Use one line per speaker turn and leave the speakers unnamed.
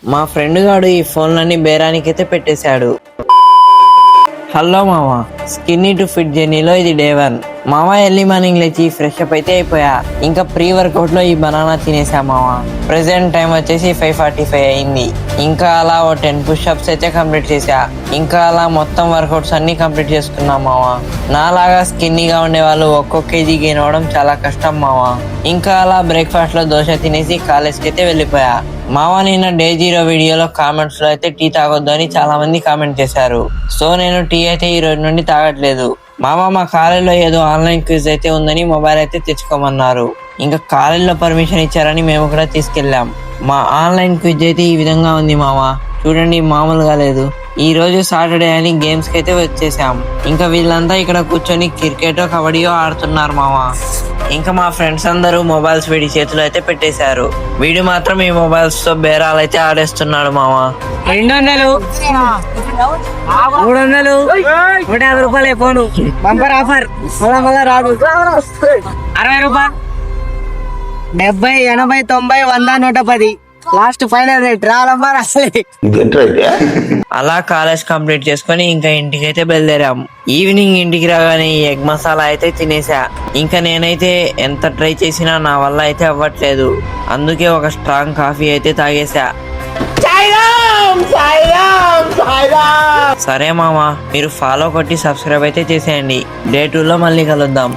మా ఫ్రెండ్ గాడు ఈ ఫోన్లన్నీ బేరానికైతే పెట్టేశాడు. హలో మామ, స్కిన్నీ టు ఫిట్ జర్నీలో ఇది డే 1. మామ ఎర్లీ మార్నింగ్ లేచి ఫ్రెష్ అప్ అయితే అయిపోయా. ఇంకా ప్రీ వర్కౌట్ లో ఈ బనానా తినేసా మామ. ప్రెసెంట్ టైం వచ్చేసి 5:45 అయింది. ఇంకా అలా ఓ 10 పుషప్స్ అయితే కంప్లీట్ చేసా. ఇంకా అలా మొత్తం వర్కౌట్స్ అన్ని కంప్లీట్ చేసుకున్నా మామ. నాలాగా స్కిన్నీగా ఉండే వాళ్ళు ఒక్కొక్క కేజీ గెయిన్ అవ్వడం చాలా కష్టం మామ. ఇంకా అలా బ్రేక్ఫాస్ట్ లో దోశ తినేసి కాలేజ్కి అయితే వెళ్ళిపోయా. మామ నిన్న డే 0 వీడియోలో కామెంట్స్ లో అయితే టీ తాగొద్దు అని చాలా మంది కామెంట్ చేశారు. సో నేను టీ అయితే ఈ రోజు నుండి తాగట్లేదు. మామ మా కాలేజీలో ఏదో ఆన్లైన్ క్విజ్ అయితే ఉందని మొబైల్ అయితే తెచ్చుకోమన్నారు. ఇంకా కాలేజీలో పర్మిషన్ ఇచ్చారని మేము కూడా తీసుకెళ్ళాం. మా ఆన్లైన్ క్విజ్ అయితే ఈ విధంగా ఉంది మామ, చూడండి మామూలుగా లేదు. ఈ రోజు సాటర్డే అని గేమ్స్ కి అయితే వచ్చేసాం. ఇంకా వీళ్ళంతా ఇక్కడ కూర్చొని క్రికెట్ కబడ్డీయో ఆడుతున్నారు మామ. ఇంకా మా ఫ్రెండ్స్ అందరూ మొబైల్స్ వీడి చేతిలో అయితే పెట్టేశారు. వీడు మాత్రం ఈ మొబైల్స్ తో బేరాలు అయితే ఆడేస్తున్నాడు మామ.
200 300 150 రూపాయలు ఫోను బంపర్ ఆఫర్. మళ్ళా రాదు. 60 రూపాయలు 70 80 90 100 110 లాస్ట్ ఫైనల్ రేట్ రాలమ్మారు అసలే.
అలా కాలేజ్ కంప్లీట్ చేసుకొని ఇంకా ఇంటికి అయితే బయలుదేరాం. ఈవినింగ్ ఇంటికి రాగానే ఈ ఎగ్ మసాలా అయితే తినేసా. ఇంకా నేనైతే ఎంత ట్రై చేసినా నా వల్ల అయితే అవ్వట్లేదు. అందుకే ఒక స్ట్రాంగ్ కాఫీ అయితే తాగేసా. సరే మామ, మీరు ఫాలో కొట్టి సబ్స్క్రైబ్ అయితే చేసేయండి. డే 2లో మళ్ళీ కలుద్దాం.